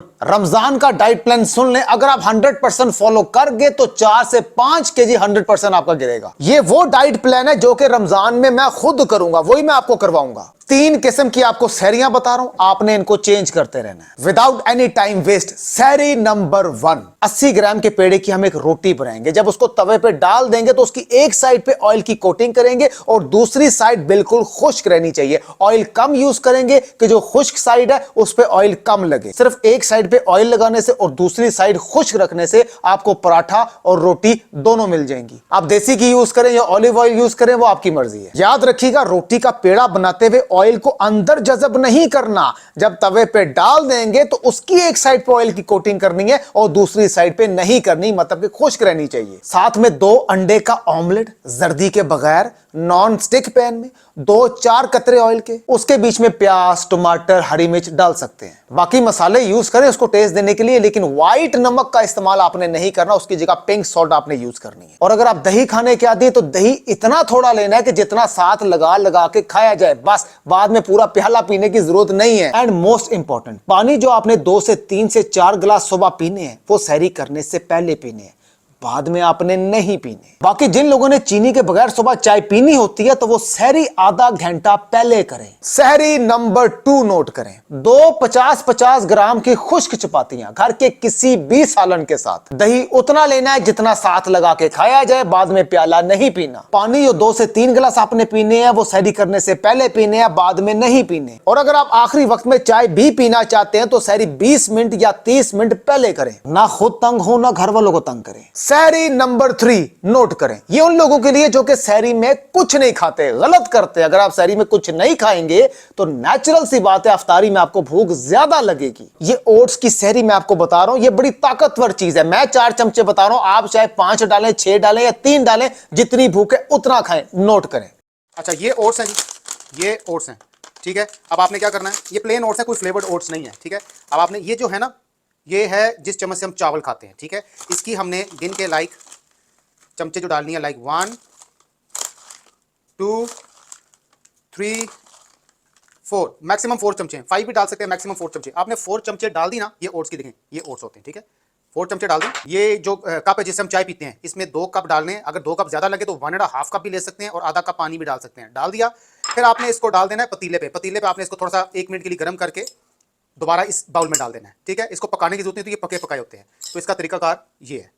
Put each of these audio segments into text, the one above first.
रमजान का diet plan सुन लें, अगर आप 100% फॉलो कर गए तो 4 से 5 केजी 100% आपका गिरेगा। ये वो डाइट प्लान है जो कि रमजान में मैं खुद करूंगा, वही मैं आपको करवाऊंगा। 3 किस्म की आपको सहरियां बता रहा हूं, आपने इनको चेंज करते रहना है विदाउट एनी टाइम वेस्ट। सहरी नंबर 1, 80 ग्राम के पेड़े की हम एक रोटी बनाएंगे। जब उसको तवे पे डाल देंगे तो उसकी एक साइड पे ऑयल की कोटिंग करेंगे और दूसरी साइड बिल्कुल खुश्क रहनी चाहिए। ऑयल कम यूज करेंगे कि जो खुश्क साइड है उस पे ऑयल कम लगे। सिर्फ एक साइड पे ऑयल लगाने से और दूसरी साइड खुश्क रखने से आपको पराठा और रोटी दोनों मिल जाएंगी। आप देसी घी यूज करें या ऑलिव ऑयल यूज करें वो आपकी मर्जी है। याद रखिएगा, रोटी का पेड़ा बनाते हुए ऑयल को अंदर जज़ब नहीं करना। जब तवे पे डाल देंगे तो उसकी एक साइड पे ऑयल की कोटिंग करनी है और दूसरी साइड पे नहीं करनी, मतलब कि खुश्क रहनी चाहिए। साथ में 2 अंडे का ऑमलेट जर्दी के बगैर नॉन स्टिक पैन में 2-4 कतरे ऑयल के, उसके बीच में प्याज, टमाटर, हरी मिर्च डाल सकते हैं। बाकी मसाले यूज करें उसको टेस्ट देने के लिए, लेकिन व्हाइट नमक का इस्तेमाल आपने नहीं करना, उसकी जगह पिंक सॉल्ट आपने यूज करनी है। और अगर आप दही खाने के आदी हैं तो दही इतना थोड़ा लेना है कि जितना साथ लगा लगा के खाया जाए, बस बाद में पूरा प्याला पीने की जरूरत नहीं है। एंड मोस्ट इंपॉर्टेंट, पानी जो आपने 2 से 3 से 4 गिलास सुबह पीने हैं वो सहरी करने से पहले पीने हैं, बाद में आपने नहीं पीने। बाकी जिन लोगों ने चीनी के बगैर सुबह चाय पीनी होती है तो वो सहरी आधा घंटा पहले करें। सहरी नंबर 2 नोट करें, 2 50-50 ग्राम की खुश्क चपातियां घर के किसी भी सालन के साथ। दही उतना लेना है जितना साथ लगा के खाया जाए, बाद में प्याला नहीं पीना। पानी जो 2 से 3 गिलास आपने पीने हैं वो सहरी करने से पहले पीने हैं, बाद में नहीं पीने। और अगर आप आखिरी वक्त में चाय भी पीना चाहते हैं तो सहरी 20 मिनट या 30 मिनट पहले करें। ना खुद तंग हो ना घर वालों को तंग करें। सहरी नंबर 3 नोट करें, ये उन लोगों के लिए जो कि सहरी में कुछ नहीं खाते, गलत करते। अगर आप सहरी में कुछ नहीं खाएंगे तो नेचुरल सी बात है अफ्तारी में आपको भूख ज्यादा लगेगी। ये ओट्स की सहरी मैं आपको बता रहा हूं, ये बड़ी ताकतवर चीज है। मैं 4 चमचे बता रहा हूं, आप चाहे 5 डालें, 6 डालें या 3 डालें, जितनी भूख है उतना खाएं। नोट करें। अच्छा, ये ओट्स हैं जी, ये ओट्स हैं, ठीक है। अब आपने क्या करना है, ये प्लेन ओट्स है, कोई फ्लेवर्ड ओट्स नहीं है, ठीक है। अब आपने ये जो है ना, ये है जिस चम्मच से हम चावल खाते हैं, ठीक है। इसकी हमने गिन के लाइक चमचे जो डालनी है, लाइक 1 2 3 4, मैक्सिमम 4 चमचे, 5 भी डाल सकते हैं, मैक्सिमम 4 चमचे। आपने 4 चमचे डाल दी ना, ये ओट्स की देखें, ये ओट्स होते हैं, ठीक है। 4 चमचे डाल दें। ये जो कप है जिससे हम चाय पीते हैं, इसमें 2 कप डालने हैं। अगर 2 कप ज्यादा लगे तो 1.5 कप भी ले सकते हैं और आधा कप पानी भी डाल सकते हैं। डाल दिया, फिर आपने इसको डाल देना है पतीले पे। पतीले पे आपने इसको थोड़ा सा 1 मिनट के लिए गर्म करके दोबारा इस बाउल में डाल देना है, ठीक है। इसको पकाने की जरूरत नहीं, तो ये पके पकाए होते हैं। तो इसका तरीकाकार ये है।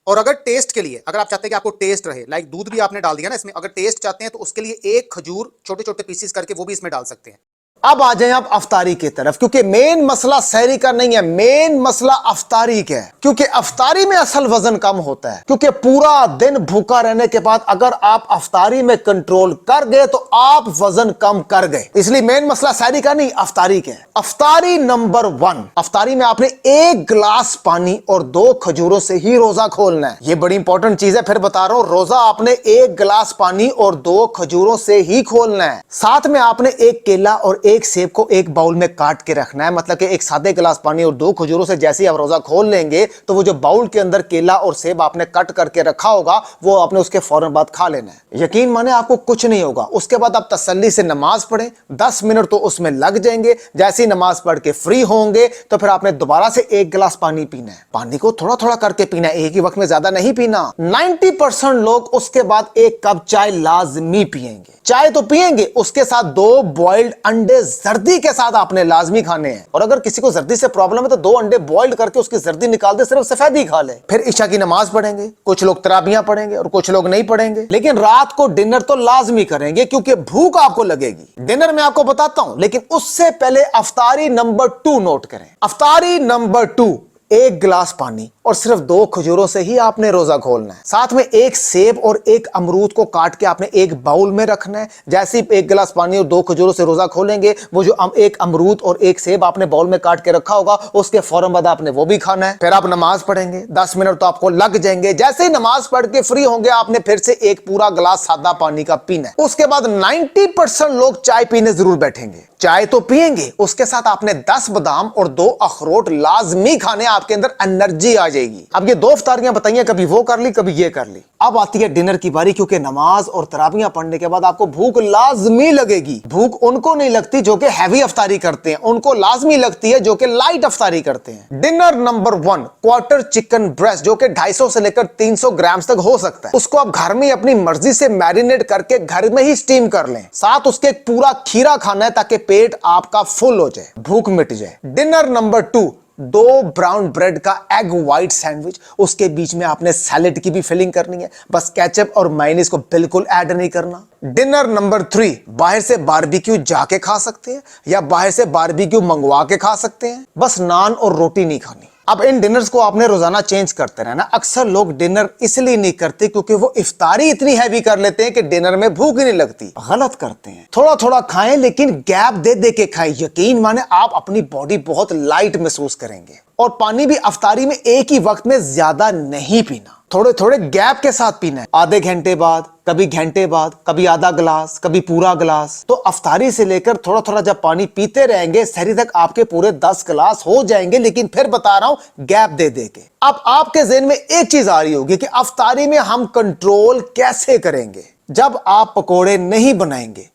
और अगर टेस्ट के लिए, अगर आप चाहते हैं कि आपको टेस्ट रहे, लाइक दूध भी आपने डाल दिया ना इसमें, अगर टेस्ट चाहते हैं तो उसके लिए एक खजूर छोटे छोटे पीसेस करके वो भी इसमें डाल सकते हैं। अब आ जाएं आप अफ्तारी की तरफ, क्योंकि मेन मसला सहरी का नहीं है, मेन मसला अफ्तारी का है। क्योंकि अफ्तारी में असल वजन कम होता है, क्योंकि पूरा दिन भूखा रहने के बाद अगर आप अफ्तारी में कंट्रोल कर गए तो आप वजन कम कर गए। इसलिए मेन मसला सहरी का नहीं, अफ्तारी का है। अफ्तारी नंबर 1, अफ्तारी में आपने 1 गिलास पानी और 2 खजूरों से ही रोजा खोलना है। यह बड़ी इंपॉर्टेंट चीज है, फिर बता रहा हूं। रोजा आपने 1 गिलास पानी और 2 खजूरों से ही खोलना है। साथ में आपने 1 केला और 1 सेब को एक बाउल में काट के रखना है, मतलब कि 1 सादे गिलास पानी और 2 खजूरों से जैसे ही आप रोजा खोल लेंगे तो वो जो बाउल के अंदर केला और सेब आपने कट करके रखा होगा वो आपने उसके फौरन बाद खा लेना है। यकीन माने आपको कुछ नहीं होगा। उसके बाद आप तसल्ली से नमाज पढ़ें, 10 मिनट तो उसमें लग जाएंगे। जैसे ही नमाज पढ़ के फ्री होंगे तो फिर आपने दोबारा से 1 गिलास पानी पीना है। पानी को थोड़ा थोड़ा करके पीना है, एक ही वक्त में ज्यादा नहीं पीना। 90% लोग उसके बाद 1 कप चाय लाजमी पिएंगे। चाय तो पिएंगे, उसके साथ 2 बॉइल्ड अंडे जर्दी के साथ आपने लाजमी खाने हैं। और अगर किसी को जर्दी से प्रॉब्लम है तो 2 अंडे बॉइल्ड करके उसकी जर्दी निकाल दे, सिर्फ सफेदी खा ले। फिर इशा की नमाज पढ़ेंगे, कुछ लोग तराबियां पढ़ेंगे और कुछ लोग नहीं पढ़ेंगे। लेकिन रात को डिनर तो लाजमी करेंगे क्योंकि भूख आपको लगेगी। डिनर में आपको बताता हूं, लेकिन उससे पहले अफ्तारी नंबर 2 नोट करें। अफ्तारी नंबर 2, 1 गिलास पानी और सिर्फ 2 खजूरों से ही आपने रोजा खोलना है। साथ में 1 सेब और 1 अमरूद को काट के आपने एक बाउल में रखना है। जैसे ही 1 गिलास पानी और 2 खजूरों से रोजा खोलेंगे, वो जो 1 अमरूद और 1 सेब आपने बाउल में काट के रखा होगा उसके फौरन बाद आपने वो भी खाना है। फिर आप नमाज पढ़ेंगे, 10 मिनट तो आपको लग जाएंगे। जैसे ही नमाज पढ़ के फ्री होंगे आपने फिर से 1 पूरा गिलास सादा पानी का पीना है। उसके बाद 90% लोग चाय पीने जरूर बैठेंगे। चाय तो पिएंगे, उसके साथ आपने 10 बादाम और 2 अखरोट लाजमी खाने, आपके अंदर एनर्जी आ जाएगी। जाएगी। अब ये 2 इफ्तारियां बताइए, कभी वो कर ली कभी ये कर ली। अब आती है डिनर की बारी, क्योंकि नमाज और तराबियां पढ़ने के बाद आपको भूख लाजमी लगेगी। भूख उनको नहीं लगती जो कि हैवी अफ्तारी करते हैं, उनको लाजमी लगती है जो कि लाइट अफ्तारी करते हैं। Dinner number 1 quarter chicken breast, जो कि 250 से लेकर 300 ग्राम तक हो सकता है। उसको आप घर में अपनी मर्जी से मैरिनेट करके घर में ही स्टीम कर लें। साथ उसके एक पूरा खीरा खाना है ताकि पेट आपका फुल हो जाए, भूख मिट जाए। डिनर नंबर 2 2 ब्राउन ब्रेड का एग व्हाइट सैंडविच, उसके बीच में आपने सैलेड की भी फिलिंग करनी है, बस केचप और मायोनीज को बिल्कुल ऐड नहीं करना। डिनर नंबर 3 बाहर से बारबेक्यू जाके खा सकते हैं या बाहर से बारबेक्यू मंगवा के खा सकते हैं, बस नान और रोटी नहीं खानी। अब इन डिनर्स को आपने रोजाना चेंज करते रहना। अक्सर लोग डिनर इसलिए नहीं करते क्योंकि वो इफ्तारी इतनी हैवी कर लेते हैं कि डिनर में भूख ही नहीं लगती। गलत करते हैं। थोड़ा थोड़ा खाएं लेकिन गैप दे दे के खाएं। यकीन माने आप अपनी बॉडी बहुत लाइट महसूस करेंगे। और पानी भी इफ्तारी में एक ही वक्त में ज्यादा नहीं पीना, थोड़े थोड़े गैप के साथ पीना है। आधे घंटे बाद, कभी घंटे बाद, कभी आधा गिलास, कभी पूरा गिलास। तो अफ्तारी से लेकर थोड़ा थोड़ा जब पानी पीते रहेंगे, सहरी तक आपके पूरे 10 गिलास हो जाएंगे। लेकिन फिर बता रहा हूं गैप दे दे के। अब आपके ज़हन में एक चीज आ रही होगी कि अफ्तारी में हम कंट्रोल कैसे करेंगे। जब आप पकोड़े नहीं बनाएंगे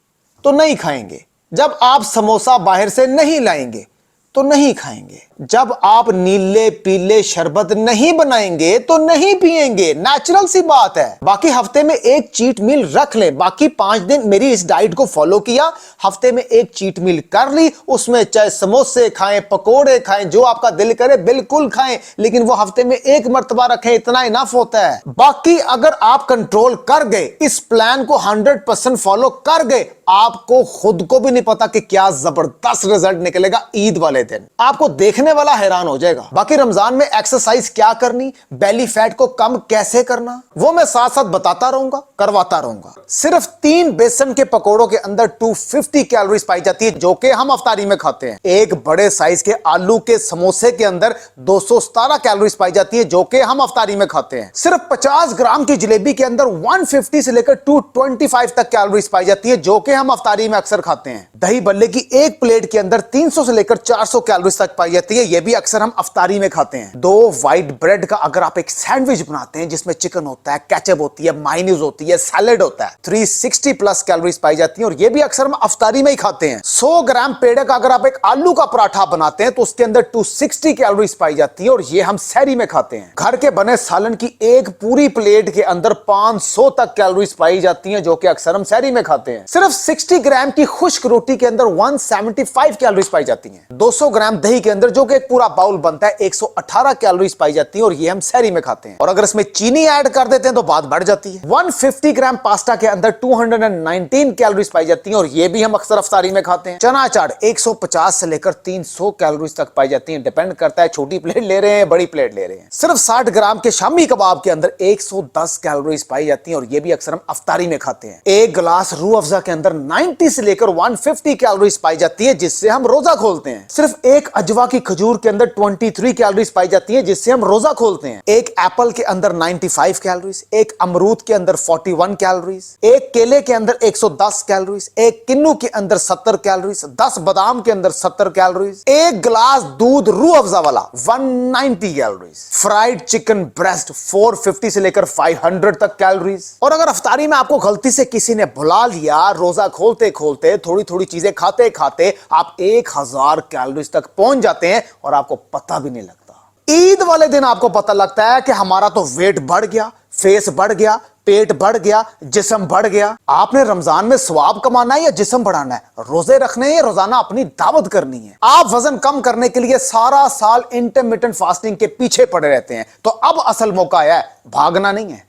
तो नहीं खाएंगे, जब आप समोसा बाहर से नहीं लाएंगे तो नहीं खाएंगे, जब आप नीले पीले शरबत नहीं बनाएंगे तो नहीं पिएंगे। नेचुरल सी बात है। बाकी हफ्ते में एक चीट मील रख लें। बाकी 5 दिन मेरी इस डाइट को फॉलो किया, हफ्ते में एक चीट मील कर ली, उसमें चाहे समोसे खाएं, पकोड़े खाएं, जो आपका दिल करे बिल्कुल खाएं, लेकिन वो हफ्ते में एक मर्तबा रखें, इतना इनफ होता है। बाकी अगर आप कंट्रोल कर गए, इस प्लान को 100% फॉलो कर गए, आपको खुद को भी नहीं पता कि क्या जबरदस्त रिजल्ट निकलेगा ईद वाले दिन। आपको देखने वाला हैरान हो जाएगा। बाकी रमजान में एक्सरसाइज क्या करनी, बेली फैट को कम कैसे करना, वो मैं साथ साथ बताता रहूंगा, करवाता रहूंगा। सिर्फ 3 बेसन के पकोड़ों के अंदर 250 कैलोरीज पाई जाती है, जो कि हम अफ्तारी में खाते हैं। एक बड़े साइज के आलू के समोसे के अंदर 217 कैलोरीज पाई जाती है, जो कि हम अफ्तारी में खाते हैं। सिर्फ 50 ग्राम की जलेबी के अंदर 150 से लेकर 225 तक कैलोरीज पाई जाती है, जो कि हम अफ्तारी में अक्सर खाते हैं। दही बल्ले की एक प्लेट के अंदर 300 से लेकर 400 कैलोरीज तक पाई जाती है, ये भी अक्सर हम अफ्तारी में खाते हैं। 2 व्हाइट ब्रेड का अगर आप एक सैंडविच बनाते हैं जिसमें चिकन होता है, केचप होती है, मायोनीज होती है, सैलेड होता है, 360 प्लस कैलोरीज पाई जाती है, और ये भी अक्सर हम अफ्तारी में ही खाते हैं। 100 ग्राम पेड़े का अगर आप एक आलू का पराठा बनाते हैं तो उसके अंदर 260 कैलोरीज पाई जाती है, और ये हम सहरी में खाते हैं। घर के बने सालन की एक पूरी प्लेट के अंदर 500 तक कैलोरीज पाई जाती हैं, जो कि अक्सर हम सहरी में खाते हैं। सिर्फ 60 ग्राम की खुश्क रोटी के अंदर 175 कैलोरीज पाई जाती हैं। 200 ग्राम दही के अंदर, जो कि एक पूरा बाउल बनता है, 118 कैलोरीज पाई जाती है, और ये हम सहरी में खाते हैं। और अगर इसमें चीनी ऐड कर देते हैं तो बात बढ़ जाती है। 150 ग्राम पास्ता के अंदर 219 कैलोरीज पाई जाती है, और ये भी हम अक्सर अफ्तारी में खाते हैं। चना चाट 150 से लेकर 300 कैलोरीज तक पाई जाती है, डिपेंड करता है छोटी प्लेट ले रहे हैं, बड़ी प्लेट ले रहे हैं। सिर्फ 60 ग्राम के शामी कबाब के अंदर 110 कैलोरीज पाई जाती है, और ये भी अक्सर हम अफ्तारी में खाते हैं। एक गिलास रूह अफ़ज़ा के अंदर 90 से लेकर 150 कैलोरीज पाई जाती है, जिससे हम रोजा खोलते हैं। सिर्फ एक अजवा की खजूर के अंदर 23 कैलोरीज पाई जाती है, जिससे हम रोजा खोलते हैं। एक एप्पल के अंदर 95 कैलोरीज, एक अमरूद के अंदर 41 कैलोरीज, एक केले के अंदर 110 कैलोरीज, एक किन्नू के अंदर 70 कैलोरीज, 10 बादाम के अंदर 70 कैलोरीज, एक गिलास दूध रूह अफ़ज़ा वाला 190 कैलोरीज, फ्राइड चिकन ब्रेस्ट 450 से लेकर 500 तक कैलोरीज। और अगर अफ्तारी में आपको गलती से किसी ने भुला लिया, रोजा खोलते खोलते थोड़ी थोड़ी चीजें खाते खाते आप 1000 कैलोरीज तक पहुंच जाते हैं, और आपको पता भी नहीं लगता। ईद वाले दिन आपको पता लगता है कि हमारा तो वेट बढ़ गया, फेस बढ़ गया, पेट बढ़ गया, जिस्म बढ़ गया। आपने रमजान में सवाब कमाना है या जिस्म बढ़ाना है, रोजे रखने हैं या रोजाना अपनी दावत करनी है। आप वजन कम करने के लिए सारा साल इंटरमिटेंट फास्टिंग के पीछे पड़े रहते हैं, तो अब असल मौका आया है, भागना नहीं है।